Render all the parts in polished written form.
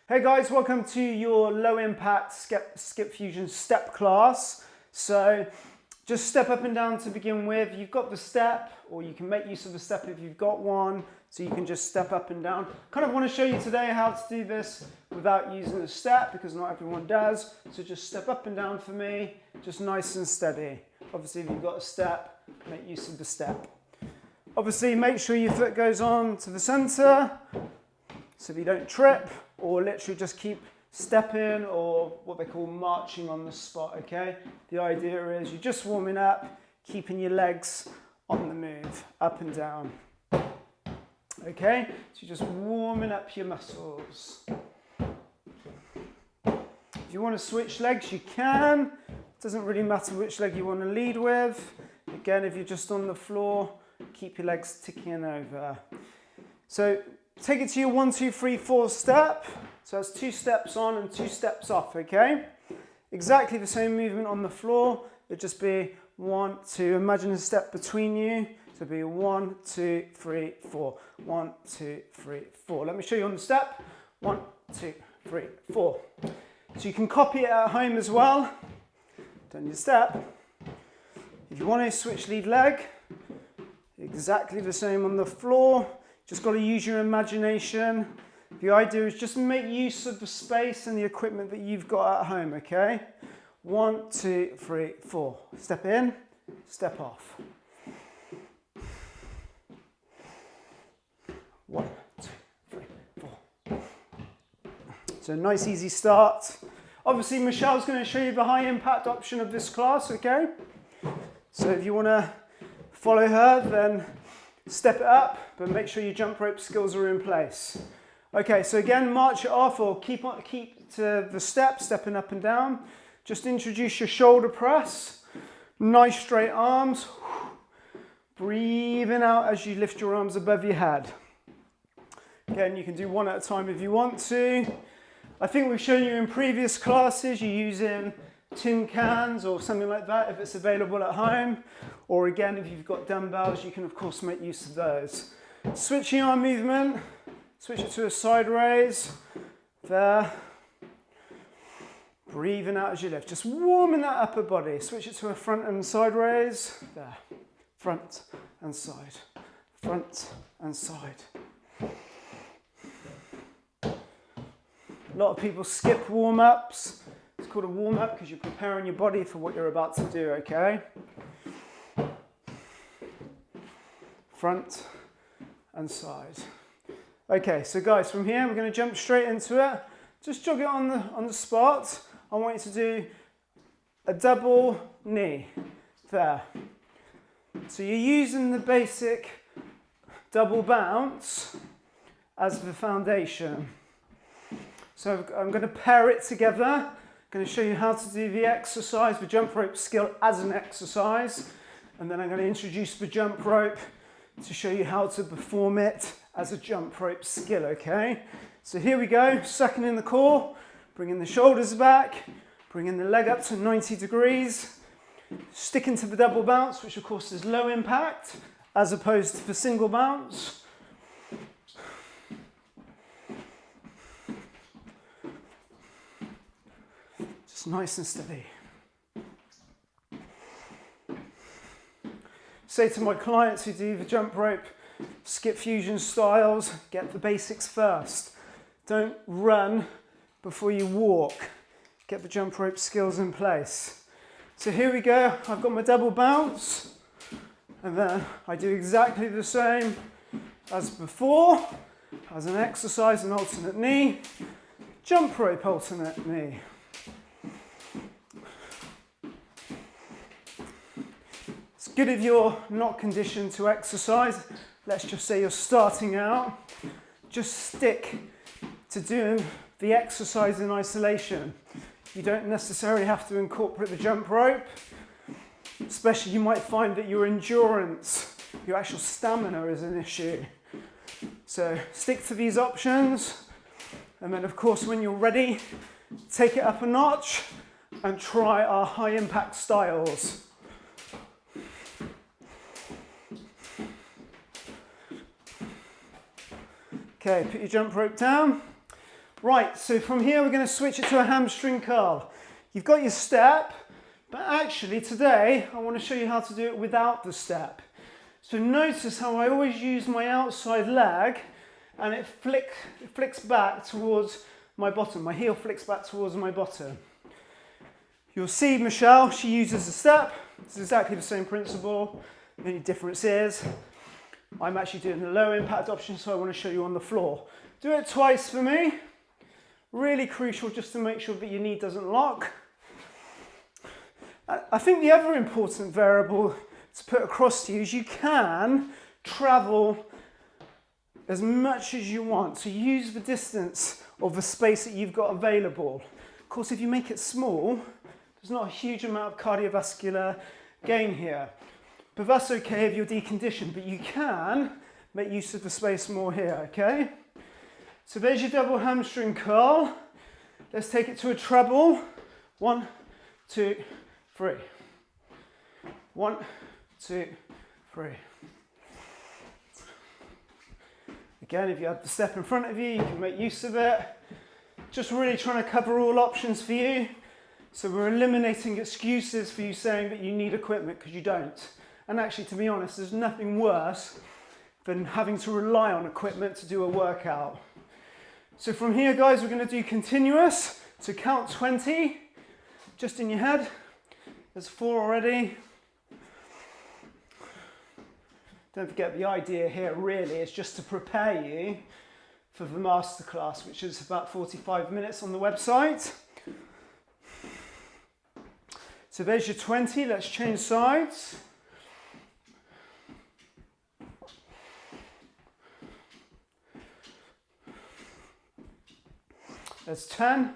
Hey guys, welcome to your low impact Skipfusion step class. So just step up and down to begin with. You've got the step, or you can make use of the step if you've got one. So you can just step up and down. Kind of want to show you today how to do this without using a step because not everyone does. So just step up and down for me, just nice and steady. Obviously if you've got a step, make use of the step. Obviously make sure your foot goes on to the center so that you don't trip, or literally just keep stepping or what they call marching on the spot, okay? The idea is you're just warming up, keeping your legs on the move, up and down. Okay, so you're just warming up your muscles. If you want to switch legs, you can. It doesn't really matter which leg you want to lead with. Again, if you're just on the floor, keep your legs ticking over. So take it to your 1, 2, 3, 4 step. So that's 2 steps on and 2 steps off, okay? Exactly the same movement on the floor. It'd just be 1, 2. Imagine a step between you. So it'd be 1, 2, 3, 4. 1, 2, 3, 4. Let me show you on the step. 1, 2, 3, 4. So you can copy it at home as well. Done your step. If you want to switch lead leg, exactly the same on the floor. Just got to use your imagination. The idea is just make use of the space and the equipment that you've got at home, okay? 1, 2, 3, 4. Step in, step off. 1, 2, 3, 4. So nice easy start. Obviously Michelle's going to show you the high impact option of this class, okay? So if you want to follow her, then step it up, but make sure your jump rope skills are in place. Okay, so again, march it off or keep to the step, stepping up and down. Just introduce your shoulder press. Nice straight arms. Breathing out as you lift your arms above your head. Again, you can do one at a time if you want to. I think we've shown you in previous classes, you're using tin cans or something like that if it's available at home. Or again, if you've got dumbbells, you can of course make use of those. Switching arm movement, switch it to a side raise, there. Breathing out as you lift, just warming that upper body. Switch it to a front and side raise, there. Front and side, front and side. A lot of people skip warm-ups. It's called a warm-up because you're preparing your body for what you're about to do, okay? Front and side. Okay, so guys, from here we're going to jump straight into it. Just jog it on the spot. I want you to do a double knee there. So you're using the basic double bounce as the foundation. So I'm going to pair it together. I'm going to show you how to do the exercise, the jump rope skill as an exercise. And then I'm going to introduce the jump rope to show you how to perform it as a jump rope skill, okay? So here we go, sucking in the core, bringing the shoulders back, bringing the leg up to 90 degrees, sticking to the double bounce, which of course is low impact, as opposed to the single bounce. Just nice and steady. Say to my clients who do the jump rope Skipfusion styles, get the basics first. Don't run before you walk. Get the jump rope skills in place. So here we go. I've got my double bounce, and then I do exactly the same as before, as an exercise, an alternate knee, jump rope alternate knee. It's good if you're not conditioned to exercise. Let's just say you're starting out. Just stick to doing the exercise in isolation. You don't necessarily have to incorporate the jump rope. Especially you might find that your endurance, your actual stamina is an issue. So stick to these options. And then of course when you're ready, take it up a notch and try our high impact styles. Okay, put your jump rope down. Right, so from here we're going to switch it to a hamstring curl. You've got your step, but actually today I want to show you how to do it without the step. So notice how I always use my outside leg and it flicks back towards my bottom. My heel flicks back towards my bottom. You'll see Michelle, she uses a step. It's exactly the same principle. The only difference is I'm actually doing the low impact option, so I want to show you on the floor. Do it twice for me. Really crucial just to make sure that your knee doesn't lock. I think the other important variable to put across to you is you can travel as much as you want. So use the distance of the space that you've got available. Of course, if you make it small, there's not a huge amount of cardiovascular gain here. But that's okay if you're deconditioned, but you can make use of the space more here, okay? So there's your double hamstring curl. Let's take it to a treble. 1, 2, 3. 1, 2, 3. Again, if you have the step in front of you, you can make use of it. Just really trying to cover all options for you. So we're eliminating excuses for you saying that you need equipment because you don't. And actually, to be honest, there's nothing worse than having to rely on equipment to do a workout. So from here, guys, we're going to do continuous. So count 20, just in your head. There's 4 already. Don't forget, the idea here really is just to prepare you for the masterclass, which is about 45 minutes on the website. So there's your 20. Let's change sides. There's 10.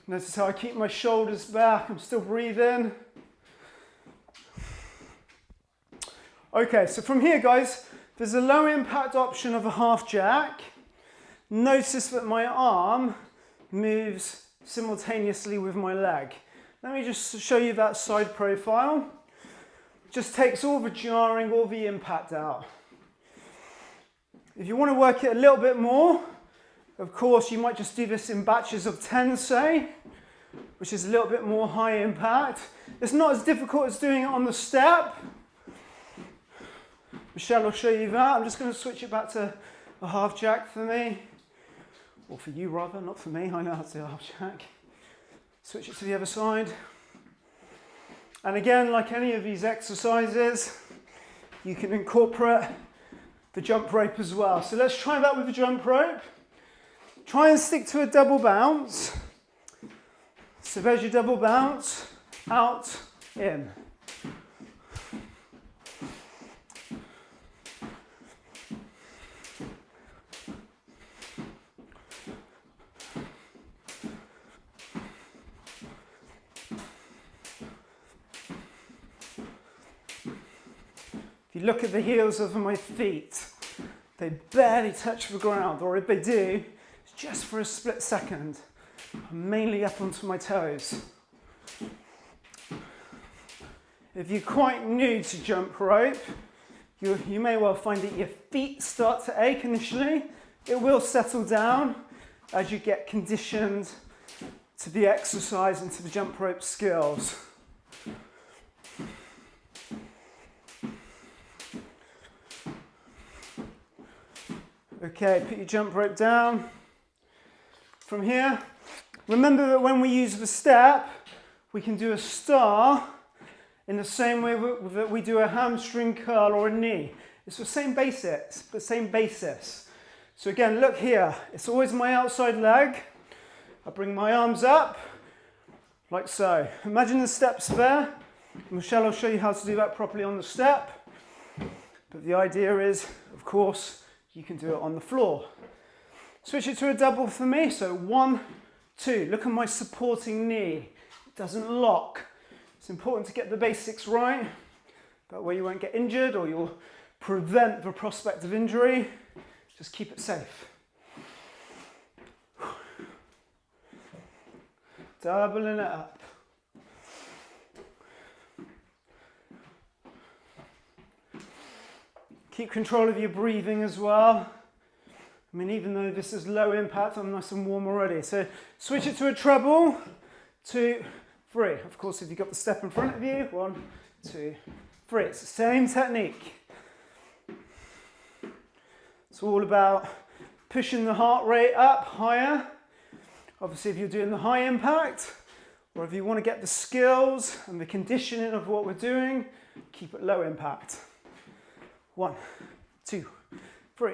Notice how I keep my shoulders back. I'm still breathing. Okay, so from here, guys, there's a low impact option of a half jack. Notice that my arm moves simultaneously with my leg. Let me just show you that side profile. Just takes all the jarring, all the impact out. If you want to work it a little bit more, of course, you might just do this in batches of 10, say, which is a little bit more high impact. It's not as difficult as doing it on the step. Michelle will show you that. I'm just going to switch it back to a half jack for me. Or for you, rather, not for me. I know how to do a half jack. Switch it to the other side. And again, like any of these exercises, you can incorporate the jump rope as well. So let's try that with the jump rope. Try and stick to a double bounce. So there's your double bounce, out, in. If you look at the heels of my feet, they barely touch the ground, or if they do, it's just for a split second. I'm mainly up onto my toes. If you're quite new to jump rope, you may well find that your feet start to ache initially. It will settle down as you get conditioned to the exercise and to the jump rope skills. Okay, put your jump rope down. From here, remember that when we use the step, we can do a star in the same way that we do a hamstring curl or a knee. It's the same basics, the same basis. So again, look here. It's always my outside leg. I bring my arms up, like so. Imagine the steps there. Michelle will show you how to do that properly on the step. But the idea is, of course, you can do it on the floor. Switch it to a double for me. So 1, 2. Look at my supporting knee. It doesn't lock. It's important to get the basics right. That way you won't get injured or you'll prevent the prospect of injury. Just keep it safe. Doubling it up. Keep control of your breathing as well. I mean, even though this is low impact, I'm nice and warm already. So switch it to a treble, 2, 3. Of course, if you've got the step in front of you, 1, 2, 3. It's the same technique. It's all about pushing the heart rate up higher. Obviously, if you're doing the high impact, or if you want to get the skills and the conditioning of what we're doing, keep it low impact. 1, 2, 3.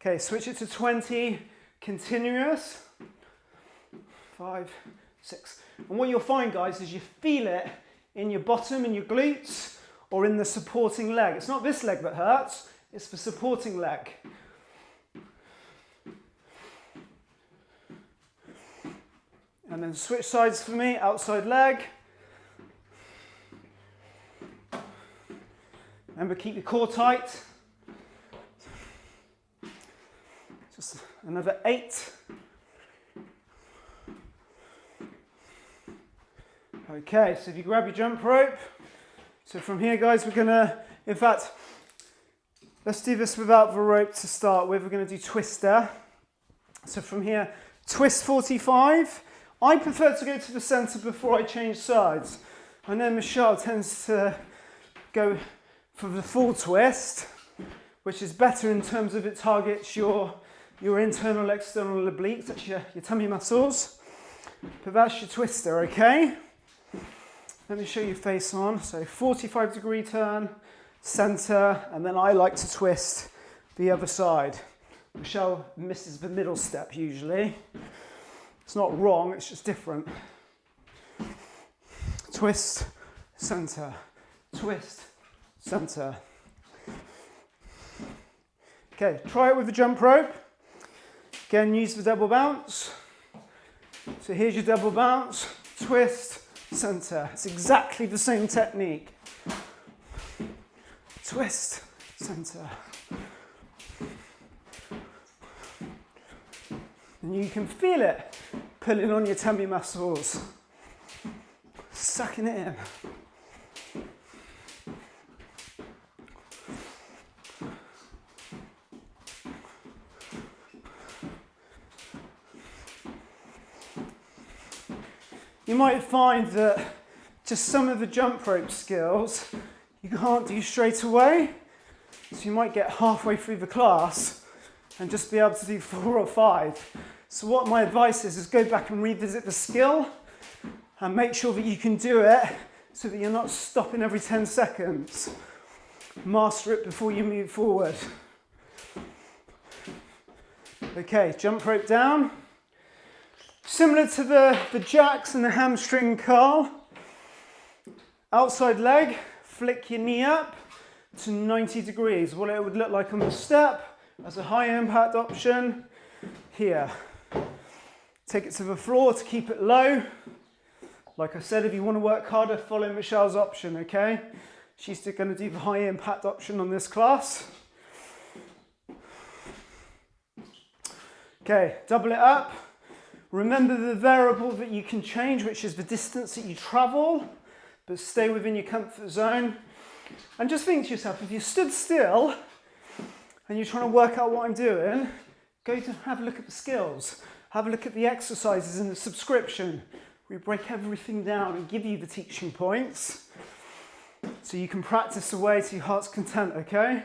Okay, switch it to 20, continuous. 5, 6. And what you'll find, guys, is you feel it in your bottom, in your glutes, or in the supporting leg. It's not this leg that hurts, it's the supporting leg. And then switch sides for me, outside leg. Remember, keep your core tight. Just another 8. Okay, so if you grab your jump rope. So from here, guys, we're gonna, in fact, let's do this without the rope to start with. We're gonna do twister. So from here, twist 45. I prefer to go to the center before I change sides. I know Michelle tends to go for the full twist, which is better in terms of it targets your internal, external obliques, that's your tummy muscles. But that's your twister, okay? Let me show you face on. So 45-degree turn, center, and then I like to twist the other side. Michelle misses the middle step usually. It's not wrong, it's just different. Twist, center, twist, center. Okay, try it with the jump rope. Again, use the double bounce. So here's your double bounce, twist, center. It's exactly the same technique. Twist, center. And you can feel it pulling on your tummy muscles, sucking it in. You might find that just some of the jump rope skills you can't do straight away. So you might get halfway through the class and just be able to do 4 or 5. So what my advice is go back and revisit the skill and make sure that you can do it so that you're not stopping every 10 seconds. Master it before you move forward. Okay, jump rope down. Similar to the jacks and the hamstring curl. Outside leg, flick your knee up to 90 degrees. What it would look like on the step as a high impact option. Here. Take it to the floor to keep it low. Like I said, if you want to work harder, follow Michelle's option, okay? She's still going to do the high impact option on this class. Okay, double it up. Remember the variable that you can change, which is the distance that you travel, but stay within your comfort zone. And just think to yourself, if you stood still and you're trying to work out what I'm doing, go to have a look at the skills. Have a look at the exercises in the subscription. We break everything down and give you the teaching points so you can practice away to your heart's content, okay?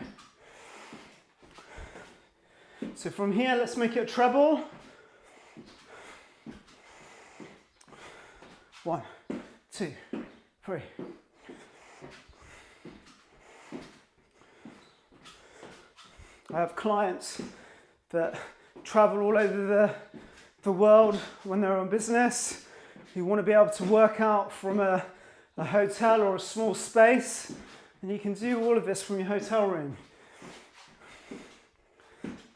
So from here, let's make it a treble. 1, 2, 3. I have clients that travel all over the world when they're on business, who want to be able to work out from a hotel or a small space, and you can do all of this from your hotel room.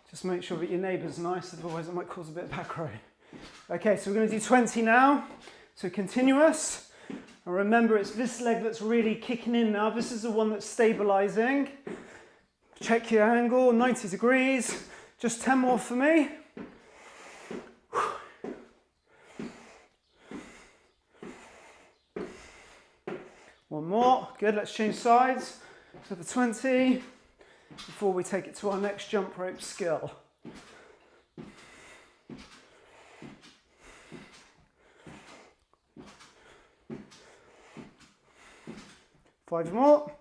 Just make sure that your neighbour's nice, otherwise it might cause a bit of back row. Okay, so we're going to do 20 now. So continuous, and remember it's this leg that's really kicking in now. This is the one that's stabilizing. Check your angle, 90 degrees. Just 10 more for me. One more, good, let's change sides to the 20 before we take it to our next jump rope skill. 5 more.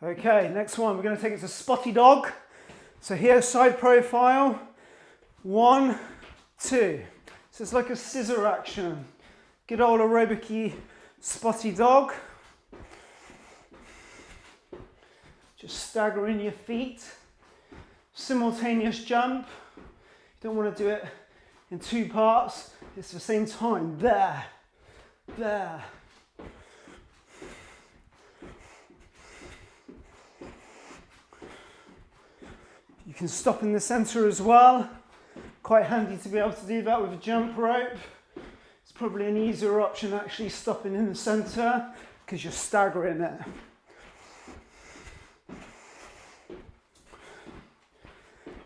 Okay, next one, we're going to take it to spotty dog. So here, side profile, 1, 2. So it's like a scissor action. Good old aerobic-y spotty dog. Just staggering your feet. Simultaneous jump. You don't want to do it in 2 parts. It's the same time. There, there. You can stop in the center as well. Quite handy to be able to do that with a jump rope. It's probably an easier option actually stopping in the center because you're staggering it.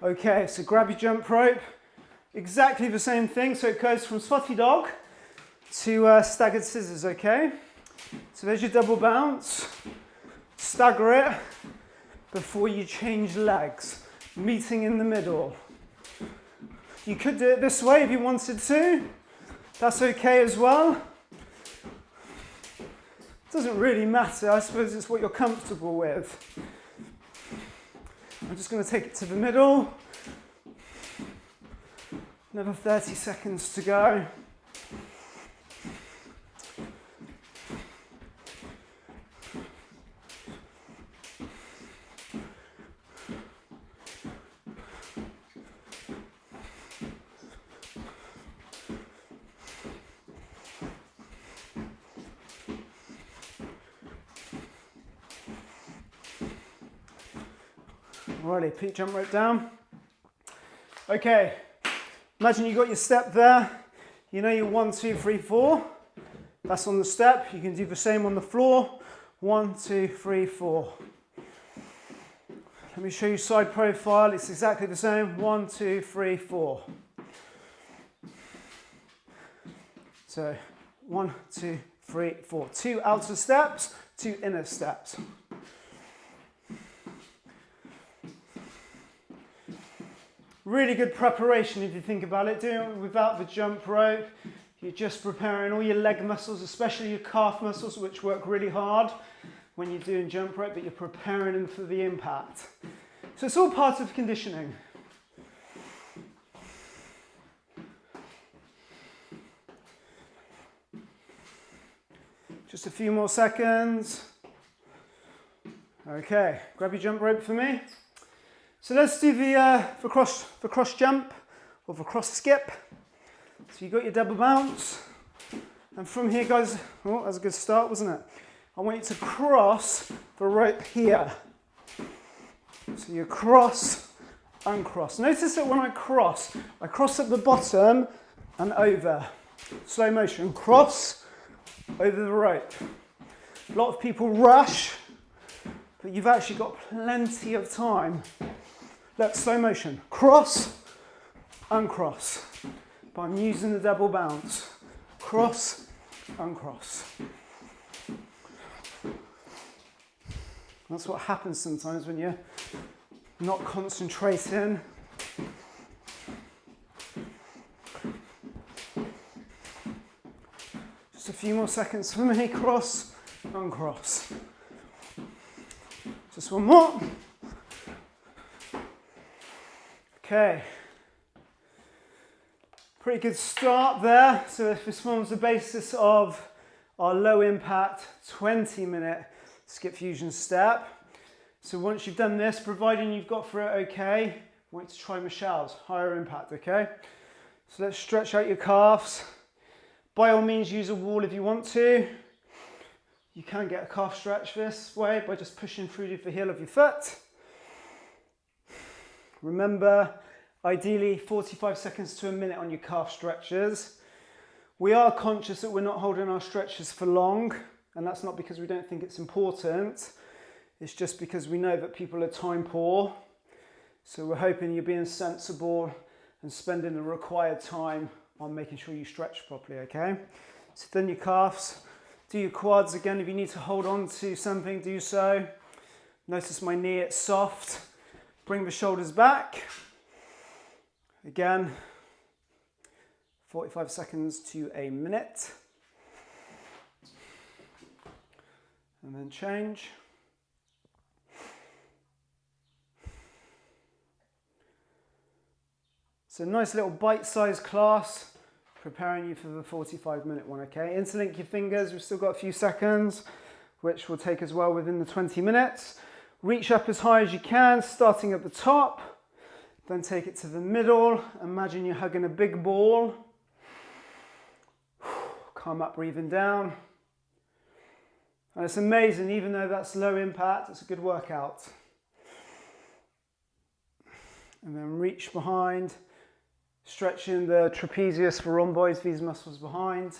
Okay, so grab your jump rope. Exactly the same thing. So it goes from spotty dog to staggered scissors, okay? So there's your double bounce. Stagger it before you change legs. Meeting in the middle. You could do it this way if you wanted to. That's okay as well. Doesn't really matter. I suppose it's what you're comfortable with. I'm just going to take it to the middle. Another 30 seconds to go. Alrighty, put your jump rope down. Okay, imagine you got your step there. You know your 1, 2, 3, 4. That's on the step. You can do the same on the floor. 1, 2, 3, 4. Let me show you side profile. It's exactly the same. 1, 2, 3, 4. So 1, 2, 3, 4. 2 outer steps, 2 inner steps. Really good preparation if you think about it. Doing it without the jump rope, you're just preparing all your leg muscles, especially your calf muscles, which work really hard when you're doing jump rope, but you're preparing them for the impact. So it's all part of conditioning. Just a few more seconds. Okay, grab your jump rope for me. So let's do the cross jump or the cross skip. So you got your double bounce, and from here, guys, oh, that's a good start, wasn't it? I want you to cross the rope here. So you cross, uncross. Notice that when I cross at the bottom and over. Slow motion, cross over the rope. A lot of people rush, but you've actually got plenty of time. Look, slow motion, cross, uncross. But I'm using the double bounce. Cross, uncross. That's what happens sometimes when you're not concentrating. Just a few more seconds for me. Cross, uncross. Just one more. Okay. Pretty good start there. So this forms the basis of our low impact 20-minute Skipfusion step. So once you've done this, providing you've got through it okay, I want you to try Michelle's, higher impact, okay? So let's stretch out your calves. By all means, use a wall if you want to. You can get a calf stretch this way by just pushing through the heel of your foot. Remember, ideally 45 seconds to a minute on your calf stretches. We are conscious that we're not holding our stretches for long, and that's not because we don't think it's important. It's just because we know that people are time poor. So we're hoping you're being sensible and spending the required time on making sure you stretch properly, okay? So then your calves, do your quads again. If you need to hold on to something, do so. Notice my knee, it's soft. Bring the shoulders back. Again, 45 seconds to a minute. And then change. So nice little bite-sized class, preparing you for the 45-minute one, okay? Interlink your fingers, we've still got a few seconds, which will take us well within the 20 minutes. Reach up as high as you can, starting at the top, then take it to the middle. Imagine you're hugging a big ball. Come up, breathing down. And it's amazing, even though that's low impact, it's a good workout. And then reach behind, stretching the trapezius for rhomboids, these muscles behind.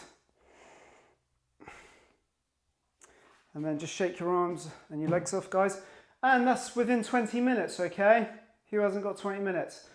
And then just shake your arms and your legs off, guys. And that's within 20 minutes, okay? Who hasn't got 20 minutes?